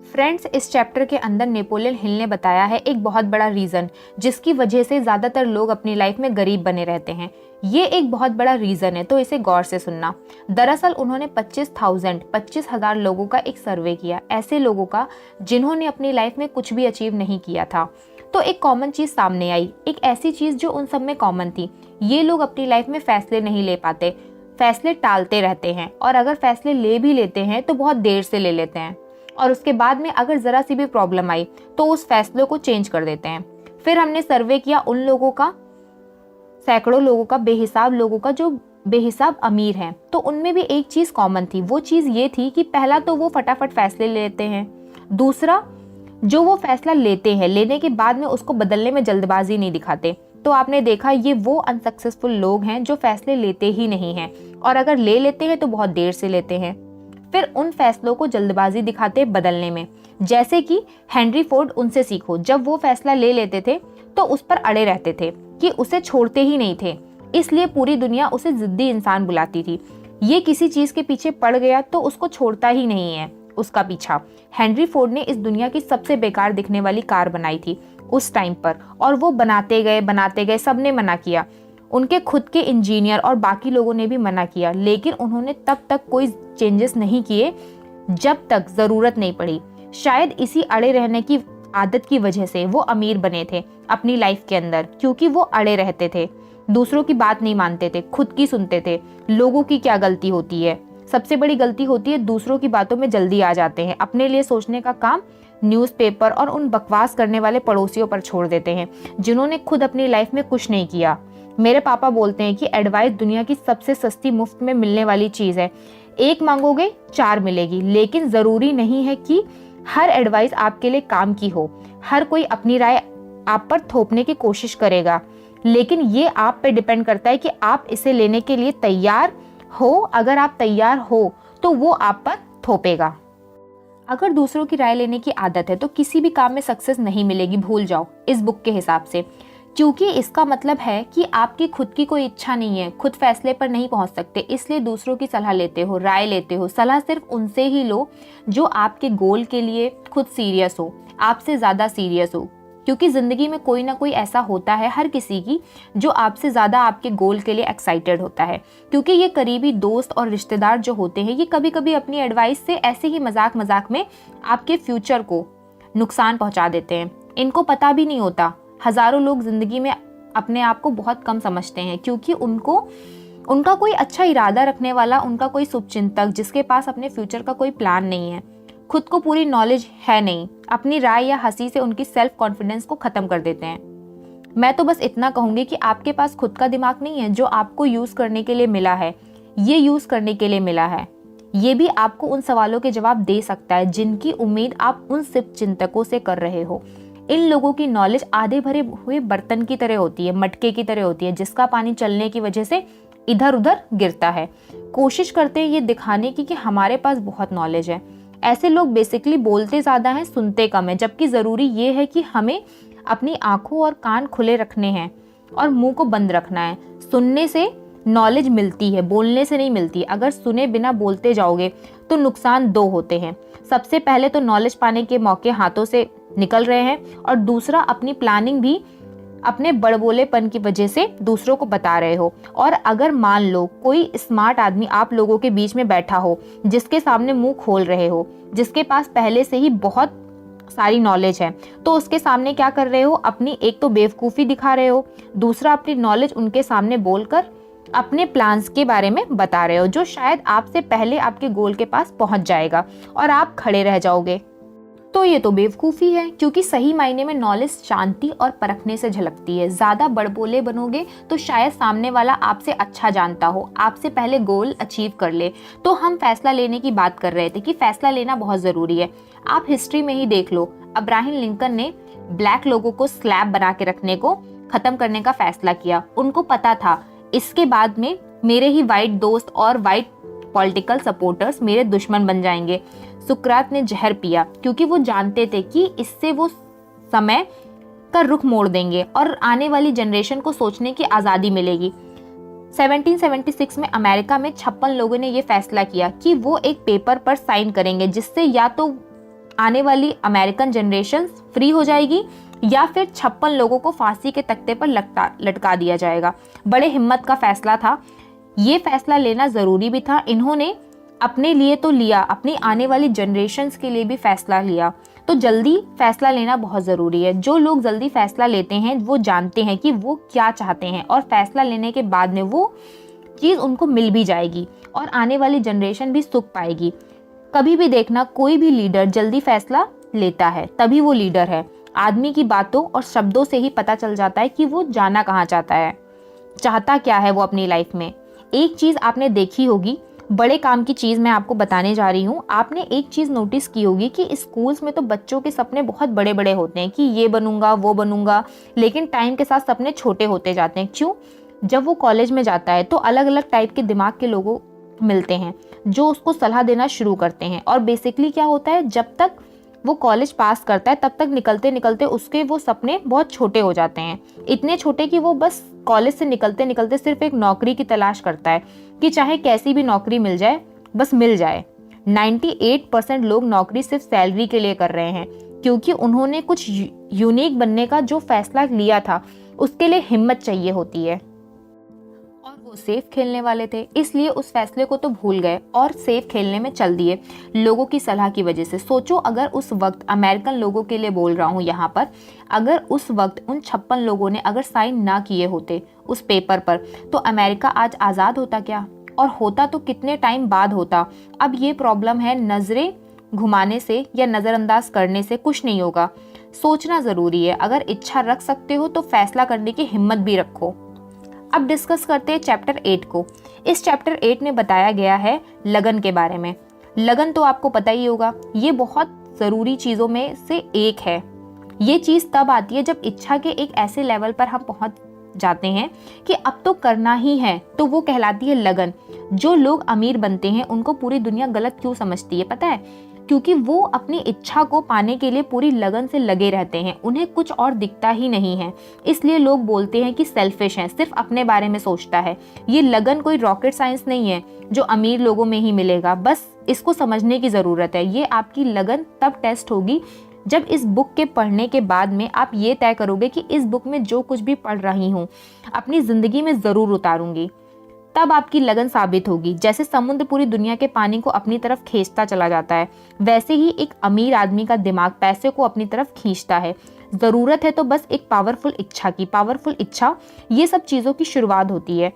Friends, इस chapter के अंदर नेपोलियन हिल ने बताया है एक बहुत बड़ा रीज़न जिसकी वजह से ज़्यादातर लोग अपनी लाइफ में गरीब बने रहते हैं। ये एक बहुत बड़ा रीज़न है, तो इसे गौर से सुनना। दरअसल उन्होंने 25,000 लोगों का एक सर्वे किया, ऐसे लोगों का जिन्होंने अपनी लाइफ में कुछ भी अचीव नहीं किया था। तो एक कॉमन चीज़ सामने आई, एक ऐसी चीज़ जो उन सब में कॉमन थी। ये लोग अपनी लाइफ में फैसले नहीं ले पाते, फैसले टालते रहते हैं, और अगर फैसले ले भी लेते हैं तो बहुत देर से ले लेते हैं, और उसके बाद में अगर ज़रा सी भी प्रॉब्लम आई तो उस फैसलों को चेंज कर देते हैं। फिर हमने सर्वे किया उन लोगों का, सैकड़ों लोगों का, बेहिसाब लोगों का जो बेहिसाब अमीर हैं। तो उनमें भी एक चीज़ कॉमन थी, वो चीज़ ये थी कि पहला तो वो फटाफट फैसले लेते हैं, दूसरा जो वो फैसला लेते हैं लेने के बाद में उसको बदलने में जल्दबाजी नहीं दिखाते। तो आपने देखा ये वो अनसक्सेसफुल लोग हैं जो फैसले लेते ही नहीं हैं, और अगर ले लेते हैं तो बहुत देर से लेते हैं। फिर उन फैसलों को जल्दबाजी दिखाते बदलने में, जैसे कि हेनरी फोर्ड, उनसे सीखो। जब वो फैसला ले लेते थे तो उस पर अड़े रहते थे कि उसे छोड़ते ही नहीं थे, इसलिए पूरी दुनिया उसे जिद्दी इंसान बुलाती थी। ये किसी चीज़ के पीछे पड़ गया तो उसको छोड़ता ही नहीं है उसका पीछा। हेनरी फोर्ड ने इस दुनिया की सबसे बेकार दिखने वाली कार बनाई थी उस टाइम पर, और वो बनाते गए, सबने मना किया, उनके खुद के इंजीनियर और बाकी लोगों ने भी मना किया, लेकिन उन्होंने तब तक कोई चेंजेस नहीं किए जब तक ज़रूरत नहीं पड़ी। शायद इसी अड़े रहने की आदत की वजह से वो अमीर बने थे अपनी लाइफ के अंदर, क्योंकि वो अड़े रहते थे, दूसरों की बात नहीं मानते थे, खुद की सुनते थे। लोगों की क्या गलती होती है? सबसे बड़ी गलती होती है दूसरों की बातों में जल्दी आ जाते हैं, अपने लिए सोचने का काम न्यूज़पेपर और उन बकवास करने वाले पड़ोसियों पर छोड़ देते हैं जिन्होंने खुद अपनी लाइफ में कुछ नहीं किया। मेरे पापा बोलते हैं कि एडवाइस दुनिया की सबसे सस्ती मुफ्त में मिलने वाली चीज़ है, एक मांगोगे 4 मिलेगी। लेकिन ज़रूरी नहीं है कि हर एडवाइस आपके लिए काम की हो। हर कोई अपनी राय आप पर थोपने की कोशिश करेगा, लेकिन ये आप पे डिपेंड करता है कि आप इसे लेने के लिए तैयार हो। अगर आप तैयार हो तो वो आप पर थोपेगा। अगर दूसरों की राय लेने की आदत है तो किसी भी काम में सक्सेस नहीं मिलेगी, भूल जाओ इस बुक के हिसाब से, क्योंकि इसका मतलब है कि आपकी खुद की कोई इच्छा नहीं है, खुद फैसले पर नहीं पहुंच सकते, इसलिए दूसरों की सलाह लेते हो, राय लेते हो। सलाह सिर्फ उनसे ही लो जो आपके गोल के लिए खुद सीरियस हो, आपसे ज़्यादा सीरियस हो, क्योंकि ज़िंदगी में कोई ना कोई ऐसा होता है हर किसी की जो आपसे ज़्यादा आपके गोल के लिए एक्साइटेड होता है। क्योंकि ये करीबी दोस्त और रिश्तेदार जो होते हैं ये कभी कभी अपनी एडवाइस से ऐसे ही मजाक में आपके फ्यूचर को नुकसान पहुंचा देते हैं। इनको पता भी नहीं होता। हज़ारों लोग ज़िंदगी में अपने आप को बहुत कम समझते हैं, क्योंकि उनका कोई अच्छा इरादा रखने वाला, उनका कोई शुभचिंतक जिसके पास अपने फ्यूचर का कोई प्लान नहीं है, खुद को पूरी नॉलेज है नहीं, अपनी राय या हंसी से उनकी सेल्फ कॉन्फिडेंस को ख़त्म कर देते हैं। मैं तो बस इतना कहूँगी कि आपके पास खुद का दिमाग नहीं है जो आपको यूज़ करने के लिए मिला है, ये यूज़ करने के लिए मिला है। ये भी आपको उन सवालों के जवाब दे सकता है जिनकी उम्मीद आप उन चिंतकों से कर रहे हो। इन लोगों की नॉलेज आधे भरे हुए बर्तन की तरह होती है, मटके की तरह होती है, जिसका पानी चलने की वजह से इधर उधर गिरता है। कोशिश करते हैं ये दिखाने की कि हमारे पास बहुत नॉलेज है। ऐसे लोग बेसिकली बोलते ज़्यादा हैं, सुनते कम है, जबकि ज़रूरी ये है कि हमें अपनी आंखों और कान खुले रखने हैं और मुंह को बंद रखना है। सुनने से नॉलेज मिलती है, बोलने से नहीं मिलती। अगर सुने बिना बोलते जाओगे तो नुकसान 2 होते हैं। सबसे पहले तो नॉलेज पाने के मौके हाथों से निकल रहे हैं, और दूसरा अपनी प्लानिंग भी अपने बड़बोलेपन की वजह से दूसरों को बता रहे हो। और अगर मान लो कोई स्मार्ट आदमी आप लोगों के बीच में बैठा हो, जिसके सामने मुंह खोल रहे हो, जिसके पास पहले से ही बहुत सारी नॉलेज है, तो उसके सामने क्या कर रहे हो? अपनी एक तो बेवकूफ़ी दिखा रहे हो, दूसरा अपनी नॉलेज उनके सामने बोलकर अपने प्लान्स के बारे में बता रहे हो, जो शायद आपसे पहले आपके गोल के पास पहुंच जाएगा और आप खड़े रह जाओगे। तो ये तो बेवकूफ़ी है, क्योंकि सही मायने में नॉलेज शांति और परखने से झलकती है। ज़्यादा बड़बोले बनोगे तो शायद सामने वाला आपसे अच्छा जानता हो, आपसे पहले गोल अचीव कर ले। तो हम फैसला लेने की बात कर रहे थे कि फैसला लेना बहुत ज़रूरी है। आप हिस्ट्री में ही देख लो, अब्राहम लिंकन ने ब्लैक लोगों को स्लैब बना के रखने को ख़त्म करने का फैसला किया। उनको पता था इसके बाद में मेरे ही वाइट दोस्त और वाइट पॉलिटिकल सपोर्टर्स मेरे दुश्मन बन जाएंगे। सुकरात ने जहर पिया, क्योंकि वो जानते थे कि इससे वो समय का रुख मोड़ देंगे और आने वाली जनरेशन को सोचने की आज़ादी मिलेगी। 1776 में अमेरिका में 56 लोगों ने ये फैसला किया कि वो एक पेपर पर साइन करेंगे, जिससे या तो आने वाली अमेरिकन जनरेशन फ्री हो जाएगी या फिर 56 लोगों को फांसी के तख्ते पर लटका दिया जाएगा। बड़े हिम्मत का फैसला था, ये फैसला लेना ज़रूरी भी था। इन्होंने अपने लिए तो लिया, अपनी आने वाली जनरेशन्स के लिए भी फैसला लिया। तो जल्दी फैसला लेना बहुत ज़रूरी है। जो लोग जल्दी फैसला लेते हैं वो जानते हैं कि वो क्या चाहते हैं और फैसला लेने के बाद में वो चीज़ उनको मिल भी जाएगी और आने वाली जनरेशन भी सुख पाएगी। कभी भी देखना, कोई भी लीडर जल्दी फैसला लेता है तभी वो लीडर है। आदमी की बातों और शब्दों से ही पता चल जाता है कि वो जाना कहाँ चाहता है, चाहता क्या है वो अपनी लाइफ में। एक चीज़ आपने देखी होगी, बड़े काम की चीज़ मैं आपको बताने जा रही हूँ। आपने एक चीज़ नोटिस की होगी कि स्कूल्स में तो बच्चों के सपने बहुत बड़े बड़े होते हैं कि ये बनूंगा वो बनूंगा, लेकिन टाइम के साथ सपने छोटे होते जाते हैं। क्यों? जब वो कॉलेज में जाता है तो अलग अलग टाइप के दिमाग के लोगों मिलते हैं जो उसको सलाह देना शुरू करते हैं। और बेसिकली क्या होता है, जब तक वो कॉलेज पास करता है तब तक निकलते निकलते उसके वो सपने बहुत छोटे हो जाते हैं, इतने छोटे कि वो बस कॉलेज से निकलते निकलते सिर्फ एक नौकरी की तलाश करता है कि चाहे कैसी भी नौकरी मिल जाए, बस मिल जाए। 98% लोग नौकरी सिर्फ सैलरी के लिए कर रहे हैं क्योंकि उन्होंने कुछ यूनिक बनने का जो फैसला लिया था उसके लिए हिम्मत चाहिए होती है। और वो सेफ खेलने वाले थे, इसलिए उस फैसले को तो भूल गए और सेफ खेलने में चल दिए लोगों की सलाह की वजह से। सोचो, अगर उस वक्त अमेरिकन लोगों के लिए बोल रहा हूँ यहाँ पर, अगर उस वक्त उन 56 लोगों ने अगर साइन ना किए होते उस पेपर पर तो अमेरिका आज आज़ाद होता क्या? और होता तो कितने टाइम बाद होता। अब ये प्रॉब्लम है, नज़रें घुमाने से या नज़रअंदाज करने से कुछ नहीं होगा। सोचना ज़रूरी है। अगर इच्छा रख सकते हो तो फैसला करने की हिम्मत भी रखो। अब डिस्कस करते हैं चैप्टर 8 को। इस चैप्टर 8 में बताया गया है लगन के बारे में। लगन तो आपको पता ही होगा, ये बहुत ज़रूरी चीज़ों में से एक है। ये चीज़ तब आती है जब इच्छा के एक ऐसे लेवल पर हम पहुंच जाते हैं कि अब तो करना ही है, तो वो कहलाती है लगन। जो लोग अमीर बनते हैं उनको पूरी दुनिया गलत क्यों समझती है पता है? क्योंकि वो अपनी इच्छा को पाने के लिए पूरी लगन से लगे रहते हैं, उन्हें कुछ और दिखता ही नहीं है। इसलिए लोग बोलते हैं कि सेल्फिश है, सिर्फ अपने बारे में सोचता है। ये लगन कोई रॉकेट साइंस नहीं है जो अमीर लोगों में ही मिलेगा, बस इसको समझने की ज़रूरत है। ये आपकी लगन तब टेस्ट होगी जब इस बुक के पढ़ने के बाद में आप ये तय करोगे कि इस बुक में जो कुछ भी पढ़ रही हूँ अपनी ज़िंदगी में ज़रूर उतारूंगी। तब आपकी लगन साबित होगी। जैसे समुद्र पूरी दुनिया के पानी को अपनी तरफ खींचता चला जाता है, वैसे ही एक अमीर आदमी का दिमाग पैसे को अपनी तरफ खींचता है। ज़रूरत है तो बस एक पावरफुल इच्छा की। पावरफुल इच्छा ये सब चीज़ों की शुरुआत होती है।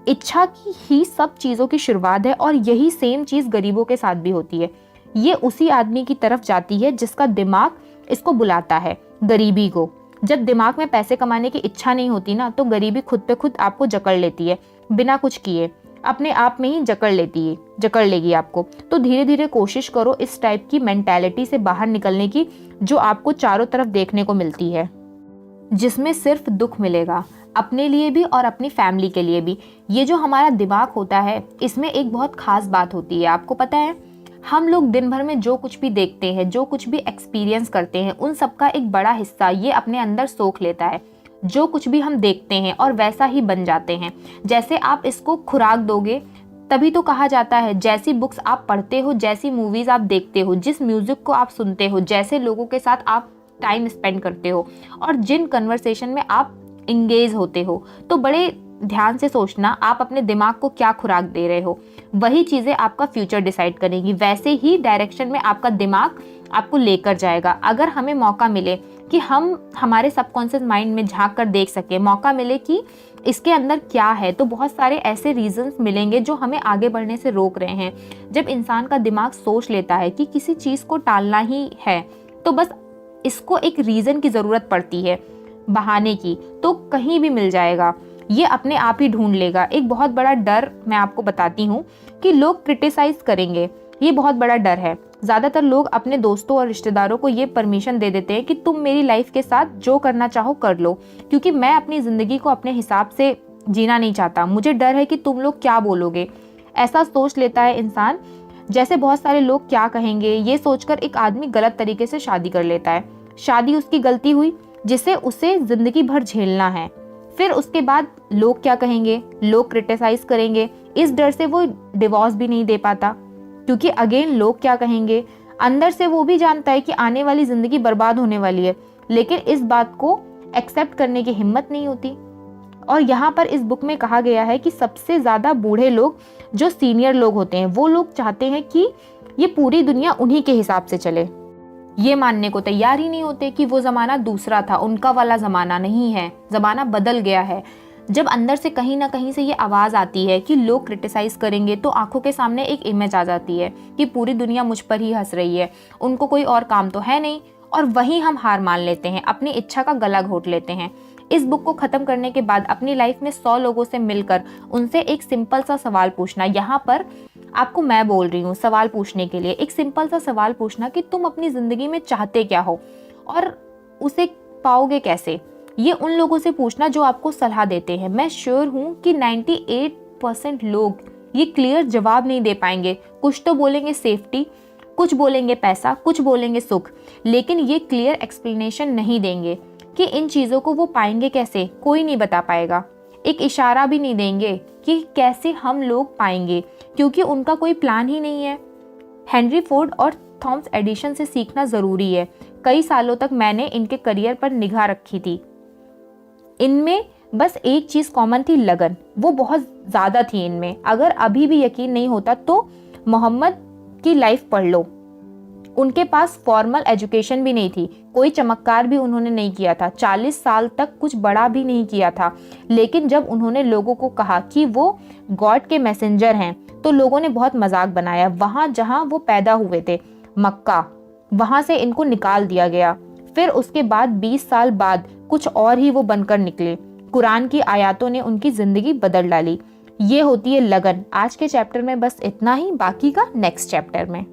इच्छा की ही सब चीज़ों की शुरुआत है और यही सेम चीज़ गरीबों के साथ भी होती है। ये उसी आदमी की तरफ जाती है जिसका दिमाग इसको बुलाता है, गरीबी को। जब दिमाग में पैसे कमाने की इच्छा नहीं होती ना, तो गरीबी खुद पे खुद आपको जकड़ लेती है, बिना कुछ किए अपने आप में ही जकड़ लेगी आपको। तो धीरे धीरे कोशिश करो इस टाइप की मेंटालिटी से बाहर निकलने की जो आपको चारों तरफ देखने को मिलती है, जिसमें सिर्फ दुख मिलेगा, अपने लिए भी और अपनी फैमिली के लिए भी। ये जो हमारा दिमाग होता है इसमें एक बहुत खास बात होती है, आपको पता है? हम लोग दिन भर में जो कुछ भी देखते हैं, जो कुछ भी एक्सपीरियंस करते हैं, उन सब का एक बड़ा हिस्सा ये अपने अंदर सोख लेता है। जो कुछ भी हम देखते हैं और वैसा ही बन जाते हैं। जैसे आप इसको खुराक दोगे, तभी तो कहा जाता है जैसी बुक्स आप पढ़ते हो, जैसी मूवीज आप देखते हो, जिस म्यूजिक को आप सुनते हो, जैसे लोगों के साथ आप टाइम स्पेंड करते हो और जिन कन्वर्सेशन में आप इंगेज होते हो, तो बड़े ध्यान से सोचना आप अपने दिमाग को क्या खुराक दे रहे हो। वही चीज़ें आपका फ्यूचर डिसाइड करेंगी। वैसे ही डायरेक्शन में आपका दिमाग आपको लेकर जाएगा। अगर हमें मौका मिले कि हम हमारे सबकॉन्शियस माइंड में झांक कर देख सके, मौका मिले कि इसके अंदर क्या है, तो बहुत सारे ऐसे रीजंस मिलेंगे जो हमें आगे बढ़ने से रोक रहे हैं। जब इंसान का दिमाग सोच लेता है कि किसी चीज़ को टालना ही है, तो बस इसको एक रीज़न की ज़रूरत पड़ती है, बहाने की, तो कहीं भी मिल जाएगा। ये अपने आप ही ढूंढ लेगा। एक बहुत बड़ा डर मैं आपको बताती हूँ कि लोग क्रिटिसाइज करेंगे, ये बहुत बड़ा डर है। ज़्यादातर लोग अपने दोस्तों और रिश्तेदारों को ये परमिशन दे देते हैं कि तुम मेरी लाइफ के साथ जो करना चाहो कर लो, क्योंकि मैं अपनी ज़िंदगी को अपने हिसाब से जीना नहीं चाहता। मुझे डर है कि तुम लोग क्या बोलोगे। ऐसा सोच लेता है इंसान, जैसे बहुत सारे लोग क्या कहेंगे ये सोचकर एक आदमी गलत तरीके से शादी कर लेता है। शादी उसकी गलती हुई जिसे उसे ज़िंदगी भर झेलना है। फिर उसके बाद लोग क्या कहेंगे, लोग क्रिटिसाइज करेंगे, इस डर से वो डिवोर्स भी नहीं दे पाता, क्योंकि अगेन लोग क्या कहेंगे। अंदर से वो भी जानता है कि आने वाली जिंदगी बर्बाद होने वाली है, लेकिन इस बात को एक्सेप्ट करने की हिम्मत नहीं होती। और यहाँ पर इस बुक में कहा गया है कि सबसे ज्यादा बूढ़े लोग, जो सीनियर लोग होते हैं, वो लोग चाहते हैं कि ये पूरी दुनिया उन्हीं के हिसाब से चले। ये मानने को तैयार ही नहीं होते कि वो जमाना दूसरा था, उनका वाला जमाना नहीं है, जमाना बदल गया है। जब अंदर से कहीं ना कहीं से ये आवाज आती है कि लोग क्रिटिसाइज करेंगे, तो आंखों के सामने एक इमेज आ जाती है कि पूरी दुनिया मुझ पर ही हंस रही है, उनको कोई और काम तो है नहीं, और वहीं हम हार मान लेते हैं, अपनी इच्छा का गला घोट लेते हैं। इस बुक को खत्म करने के बाद अपनी लाइफ में 100 लोगों से मिलकर उनसे एक सिंपल सा सवाल पूछना, यहाँ पर आपको मैं बोल रही हूँ सवाल पूछने के लिए, एक सिंपल सा सवाल पूछना कि तुम अपनी जिंदगी में चाहते क्या हो और उसे पाओगे कैसे। ये उन लोगों से पूछना जो आपको सलाह देते हैं। मैं श्योर हूँ कि 98% लोग ये क्लियर जवाब नहीं दे पाएंगे। कुछ तो बोलेंगे सेफ्टी, कुछ बोलेंगे पैसा, कुछ बोलेंगे सुख, लेकिन ये क्लियर एक्सप्लेनेशन नहीं देंगे कि इन चीज़ों को वो पाएंगे कैसे, कोई नहीं बता पाएगा। एक इशारा भी नहीं देंगे कि कैसे हम लोग पाएंगे, क्योंकि उनका कोई प्लान ही नहीं है। हेनरी फोर्ड और थॉमस एडिसन से सीखना ज़रूरी है। कई सालों तक मैंने इनके करियर पर निगाह रखी थी। इनमें बस एक चीज़ कॉमन थी, लगन। वो बहुत ज़्यादा थी इनमें। अगर अभी भी यकीन नहीं होता तो मोहम्मद की लाइफ पढ़ लो। उनके पास फॉर्मल एजुकेशन भी नहीं थी, कोई चमत्कार भी उन्होंने नहीं किया था, 40 साल तक कुछ बड़ा भी नहीं किया था। लेकिन जब उन्होंने लोगों को कहा कि वो गॉड के मैसेंजर हैं, तो लोगों ने बहुत मजाक बनाया। वहाँ जहाँ वो पैदा हुए थे, मक्का, वहाँ से इनको निकाल दिया गया। फिर उसके बाद 20 साल बाद कुछ और ही वो बनकर निकले। कुरान की आयतों ने उनकी जिंदगी बदल डाली। ये होती है लगन। आज के चैप्टर में बस इतना ही, बाकी का नेक्स्ट चैप्टर में।